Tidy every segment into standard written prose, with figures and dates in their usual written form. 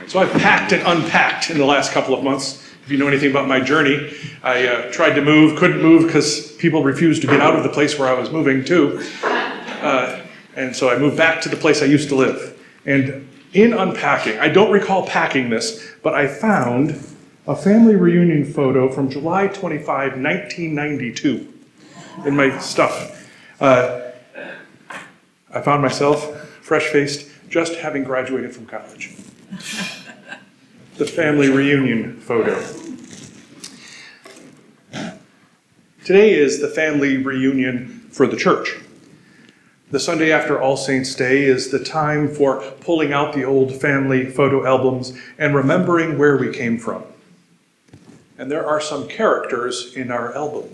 So I've packed and unpacked in the last couple of months. If you know anything about my journey, I tried to move, couldn't move because people refused to get out of the place where I was moving to. And so I moved back to the place I used to live. And in unpacking, I don't recall packing this, but I found a family reunion photo from July 25, 1992 in my stuff. I found myself fresh-faced, just having graduated from college. The family reunion photo. Today is the family reunion for the church. The Sunday after All Saints' Day is the time for pulling out the old family photo albums and remembering where we came from. And there are some characters in our album.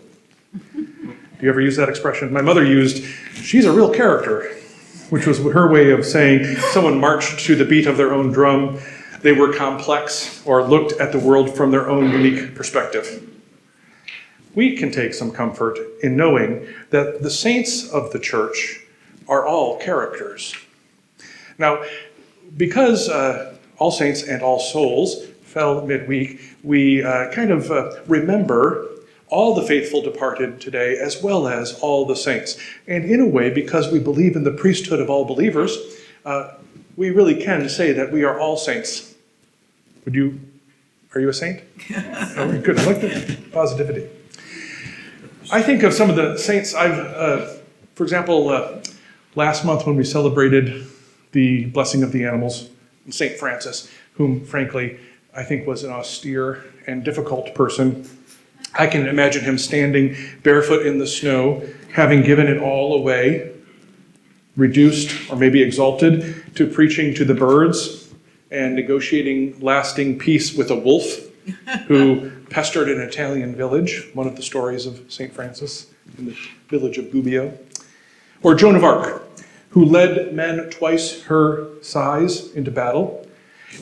Do you ever use that expression? My mother used, "She's a real character," which was her way of saying someone marched to the beat of their own drum. They were complex or looked at the world from their own unique perspective. We can take some comfort in knowing that the saints of the church are all characters. Now, because All Saints and All Souls fell midweek, we remember all the faithful departed today, as well as all the saints. And in a way, because we believe in the priesthood of all believers, we really can say that we are all saints. Are you a saint? Oh, good. I like the positivity. I think of some of the saints for example, last month when we celebrated the blessing of the animals, St. Francis, whom frankly I think was an austere and difficult person. I can imagine him standing barefoot in the snow, having given it all away, reduced or maybe exalted to preaching to the birds and negotiating lasting peace with a wolf who pestered an Italian village, one of the stories of St. Francis in the village of Gubbio. Or Joan of Arc, who led men twice her size into battle.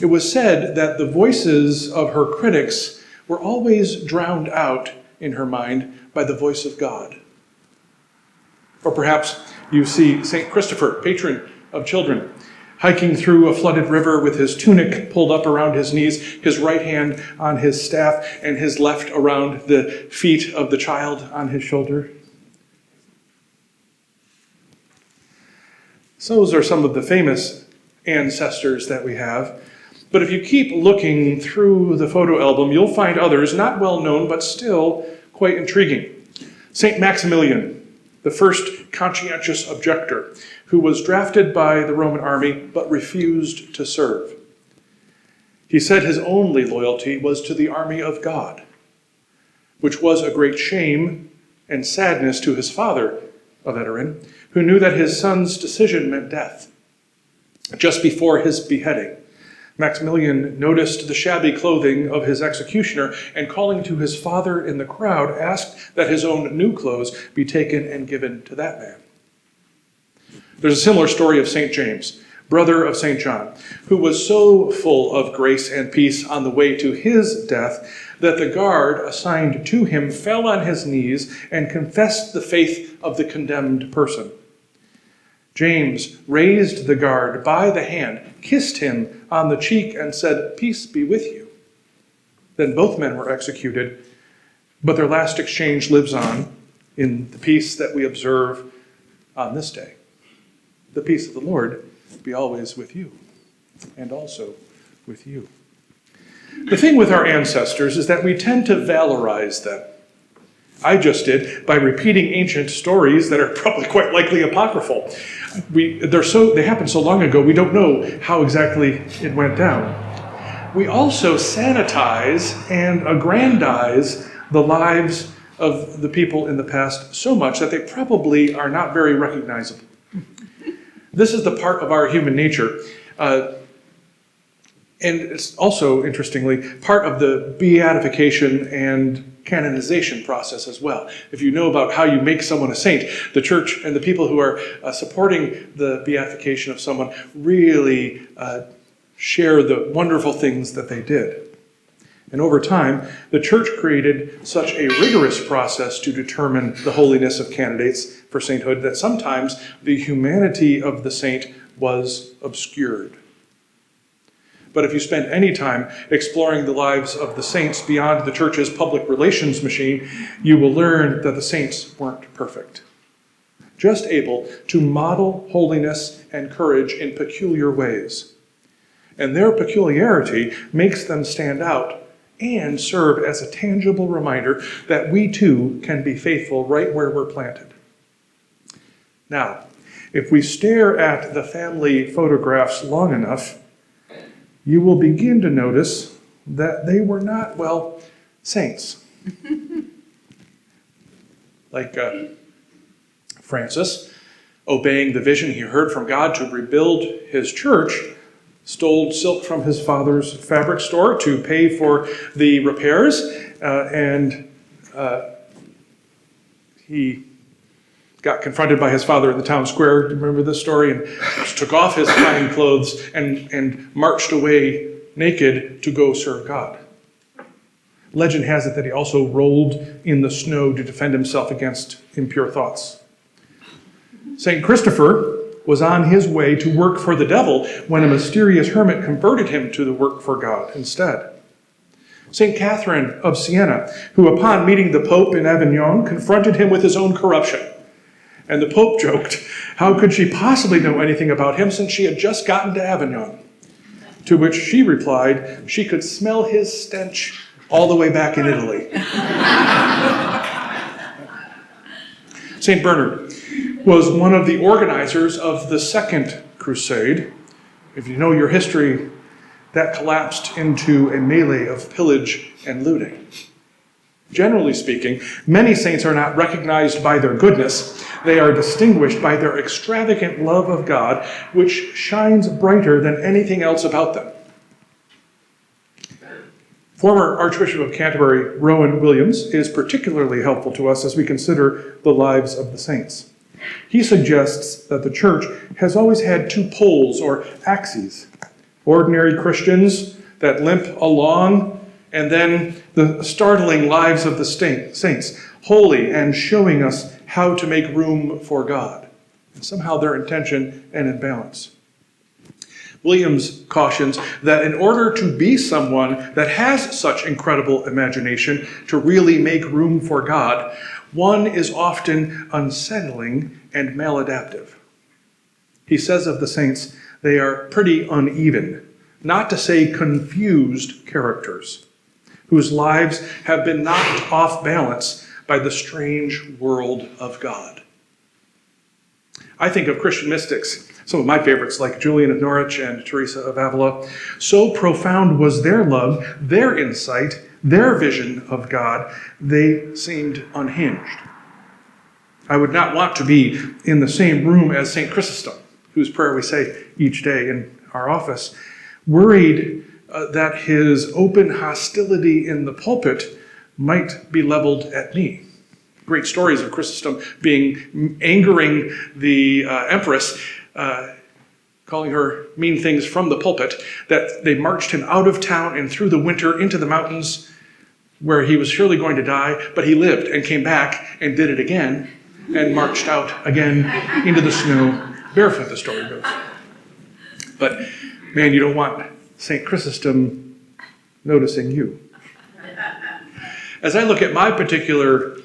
It was said that the voices of her critics were always drowned out in her mind by the voice of God. Or perhaps you see St. Christopher, patron of children, hiking through a flooded river with his tunic pulled up around his knees, his right hand on his staff, and his left around the feet of the child on his shoulder. So those are some of the famous ancestors that we have. But if you keep looking through the photo album, you'll find others not well known, but still quite intriguing. St. Maximilian, the first conscientious objector, who was drafted by the Roman army but refused to serve. He said his only loyalty was to the army of God, which was a great shame and sadness to his father, a veteran, who knew that his son's decision meant death. Just before his beheading, Maximilian noticed the shabby clothing of his executioner and, calling to his father in the crowd, asked that his own new clothes be taken and given to that man. There's a similar story of St. James, brother of St. John, who was so full of grace and peace on the way to his death that the guard assigned to him fell on his knees and confessed the faith of the condemned person. James raised the guard by the hand, kissed him on the cheek, and said, "Peace be with you." Then both men were executed, but their last exchange lives on in the peace that we observe on this day. The peace of the Lord be always with you, and also with you. The thing with our ancestors is that we tend to valorize them. I just did by repeating ancient stories that are probably quite likely apocryphal. They happened so long ago, we don't know how exactly it went down. We also sanitize and aggrandize the lives of the people in the past so much that they probably are not very recognizable. This is the part of our human nature. And it's also, interestingly, part of the beatification and canonization process as well. If you know about how you make someone a saint, the church and the people who are supporting the beatification of someone really share the wonderful things that they did. And over time, the church created such a rigorous process to determine the holiness of candidates for sainthood that sometimes the humanity of the saint was obscured. But if you spend any time exploring the lives of the saints beyond the church's public relations machine, you will learn that the saints weren't perfect, just able to model holiness and courage in peculiar ways. And their peculiarity makes them stand out and serve as a tangible reminder that we too can be faithful right where we're planted. Now, if we stare at the family photographs long enough, you will begin to notice that they were not, well, saints. Like Francis, obeying the vision he heard from God to rebuild his church, stole silk from his father's fabric store to pay for the repairs, and he got confronted by his father in the town square. Do you remember this story? And took off his fine clothes and marched away naked to go serve God. Legend has it that he also rolled in the snow to defend himself against impure thoughts. St. Christopher was on his way to work for the devil when a mysterious hermit converted him to the work for God instead. St. Catherine of Siena, who upon meeting the Pope in Avignon, confronted him with his own corruption. And the Pope joked, how could she possibly know anything about him since she had just gotten to Avignon? To which she replied, she could smell his stench all the way back in Italy. St. Bernard was one of the organizers of the Second Crusade. If you know your history, that collapsed into a melee of pillage and looting. Generally speaking, many saints are not recognized by their goodness. They are distinguished by their extravagant love of God, which shines brighter than anything else about them. Former Archbishop of Canterbury, Rowan Williams, is particularly helpful to us as we consider the lives of the saints. He suggests that the church has always had two poles or axes. Ordinary Christians that limp along, and then the startling lives of the saints, holy and showing us how to make room for God. And somehow they're in tension and in balance. Williams cautions that in order to be someone that has such incredible imagination to really make room for God, one is often unsettling and maladaptive. He says of the saints, they are pretty uneven, not to say confused characters, whose lives have been knocked off balance by the strange world of God. I think of Christian mystics, some of my favorites like Julian of Norwich and Teresa of Avila. So profound was their love, their insight, their vision of God, they seemed unhinged. I would not want to be in the same room as St. Chrysostom, whose prayer we say each day in our office, worried that his open hostility in the pulpit might be leveled at me. Great stories of Chrysostom angering the empress, calling her mean things from the pulpit, that they marched him out of town and through the winter into the mountains where he was surely going to die, but he lived and came back and did it again and marched out again into the snow, barefoot, the story goes. But man, you don't want St. Chrysostom noticing you. As I look at my particular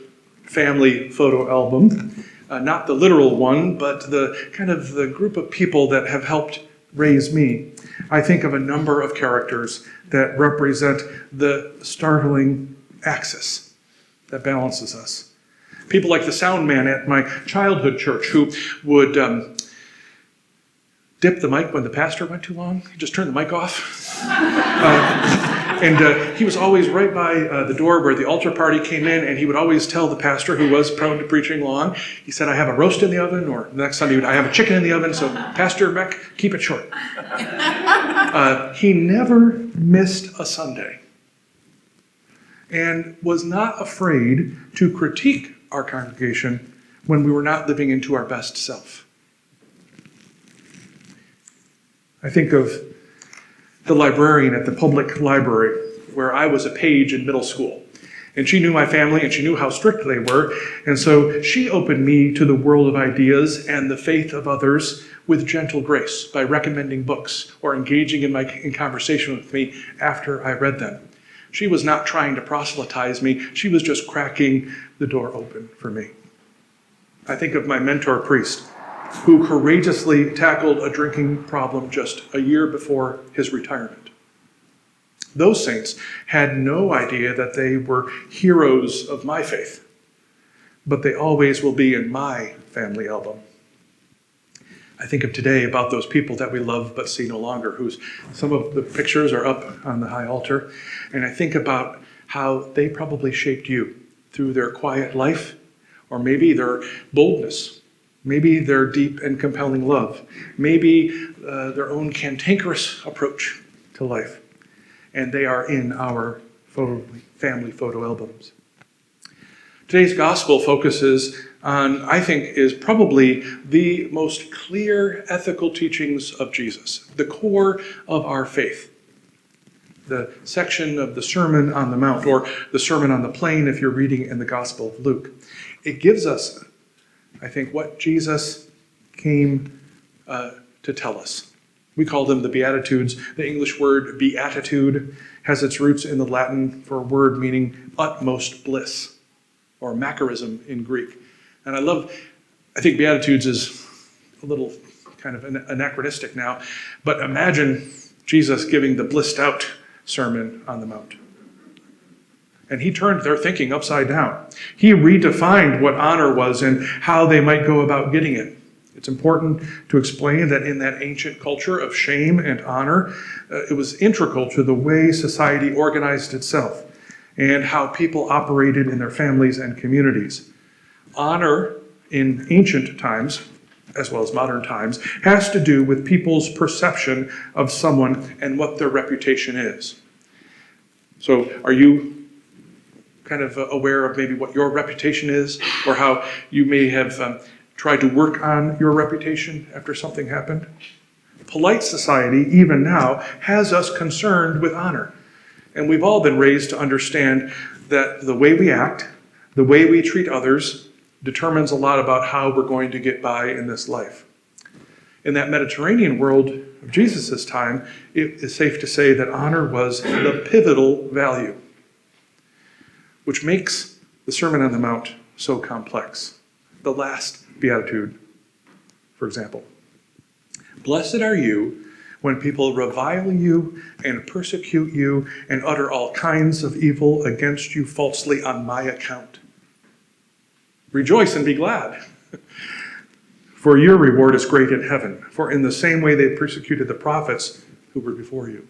family photo album, not the literal one, but the kind of the group of people that have helped raise me, I think of a number of characters that represent the startling axis that balances us. People like the sound man at my childhood church who would dip the mic when the pastor went too long. Just turn the mic off. And he was always right by the door where the altar party came in, and he would always tell the pastor, who was prone to preaching long, he said, I have a roast in the oven, or the next Sunday, I have a chicken in the oven, so Pastor Beck, keep it short. He never missed a Sunday and was not afraid to critique our congregation when we were not living into our best self. I think of the librarian at the public library where I was a page in middle school. And she knew my family, and she knew how strict they were. And so she opened me to the world of ideas and the faith of others with gentle grace by recommending books or engaging in conversation with me after I read them. She was not trying to proselytize me. She was just cracking the door open for me. I think of my mentor priest, who courageously tackled a drinking problem just a year before his retirement. Those saints had no idea that they were heroes of my faith, but they always will be in my family album. I think of today about those people that we love but see no longer, whose some of the pictures are up on the high altar, and I think about how they probably shaped you through their quiet life, or maybe their boldness, maybe their deep and compelling love, maybe their own cantankerous approach to life. And they are in our family photo albums. Today's gospel focuses on, I think, is probably the most clear ethical teachings of Jesus, the core of our faith. The section of the Sermon on the Mount, or the Sermon on the Plain if you're reading in the Gospel of Luke. It gives us, I think, what Jesus came to tell us. We call them the Beatitudes. The English word beatitude has its roots in the Latin for a word meaning utmost bliss, or macarism in Greek. And I think Beatitudes is a little kind of anachronistic now, but imagine Jesus giving the blissed out Sermon on the Mount. And he turned their thinking upside down. He redefined what honor was and how they might go about getting it. It's important to explain that in that ancient culture of shame and honor, it was integral to the way society organized itself and how people operated in their families and communities. Honor in ancient times, as well as modern times, has to do with people's perception of someone and what their reputation is. So are you kind of aware of maybe what your reputation is, or how you may have tried to work on your reputation after something happened? Polite society, even now, has us concerned with honor. And we've all been raised to understand that the way we act, the way we treat others, determines a lot about how we're going to get by in this life. In that Mediterranean world of Jesus' time, it is safe to say that honor was the pivotal value, which makes the Sermon on the Mount so complex. The last Beatitude, for example. Blessed are you when people revile you and persecute you and utter all kinds of evil against you falsely on my account. Rejoice and be glad, for your reward is great in heaven, for in the same way they persecuted the prophets who were before you.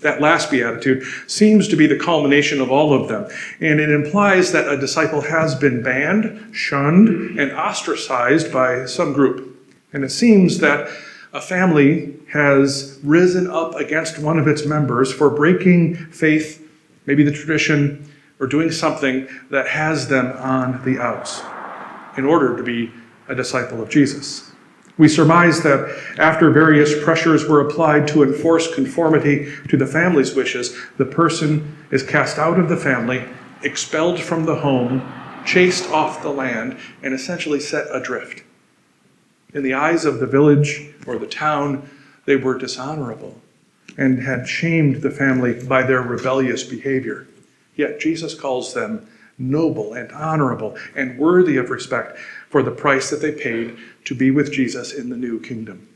That last beatitude seems to be the culmination of all of them, and it implies that a disciple has been banned, shunned, and ostracized by some group. And it seems that a family has risen up against one of its members for breaking faith, maybe the tradition, or doing something that has them on the outs in order to be a disciple of Jesus. We surmise that after various pressures were applied to enforce conformity to the family's wishes, the person is cast out of the family, expelled from the home, chased off the land, and essentially set adrift. In the eyes of the village or the town, they were dishonorable and had shamed the family by their rebellious behavior. Yet Jesus calls them noble and honorable and worthy of respect for the price that they paid to be with Jesus in the new kingdom.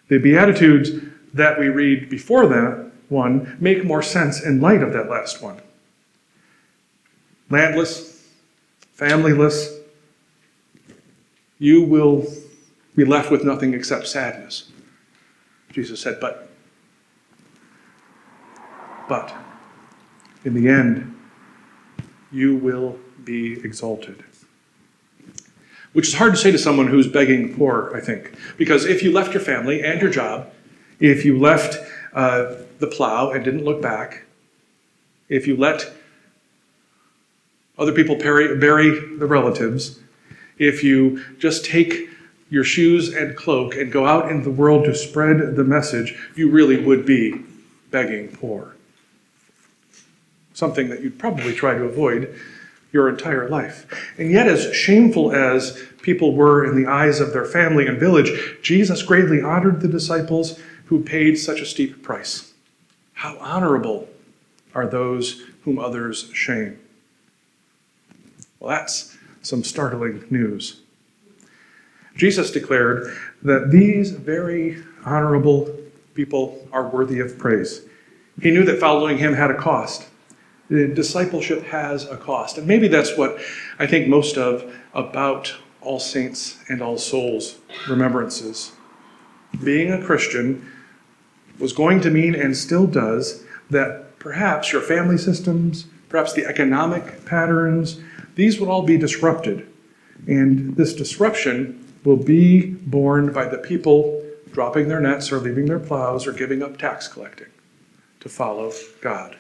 The Beatitudes that we read before that one make more sense in light of that last one. Landless, familyless, you will be left with nothing except sadness. Jesus said, but in the end, you will be exalted. Which is hard to say to someone who's begging poor, I think. Because if you left your family and your job, if you left the plow and didn't look back, if you let other people bury the relatives, if you just take your shoes and cloak and go out into the world to spread the message, you really would be begging poor. something that you'd probably try to avoid your entire life. And yet, as shameful as people were in the eyes of their family and village, Jesus greatly honored the disciples who paid such a steep price. How honorable are those whom others shame. Well, that's some startling news. Jesus declared that these very honorable people are worthy of praise. He knew that following him had a cost. Discipleship has a cost. And maybe that's what I think most of about All Saints and All Souls remembrances. Being a Christian was going to mean, and still does, that perhaps your family systems, perhaps the economic patterns, these would all be disrupted. And this disruption will be borne by the people dropping their nets or leaving their plows or giving up tax collecting to follow God.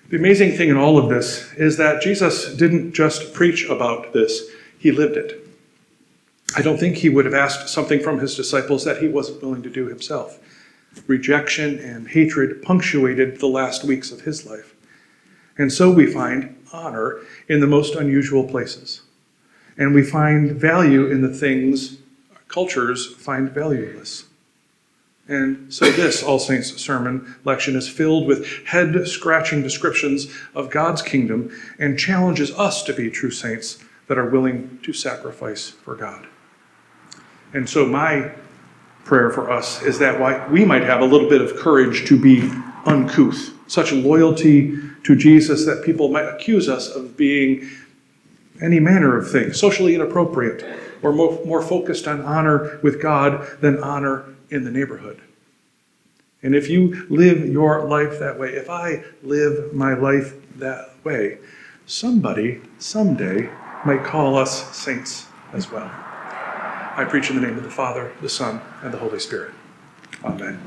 The amazing thing in all of this is that Jesus didn't just preach about this, he lived it. I don't think he would have asked something from his disciples that he wasn't willing to do himself. Rejection and hatred punctuated the last weeks of his life. And so we find honor in the most unusual places. And we find value in the things cultures find valueless. And so this All Saints sermon lection is filled with head-scratching descriptions of God's kingdom and challenges us to be true saints that are willing to sacrifice for God. And so my prayer for us is that we might have a little bit of courage to be uncouth, such loyalty to Jesus that people might accuse us of being any manner of things, socially inappropriate, or more focused on honor with God than honor in the neighborhood. And if you live your life that way, if I live my life that way, somebody someday might call us saints as well. I preach in the name of the Father, the Son, and the Holy Spirit. Amen.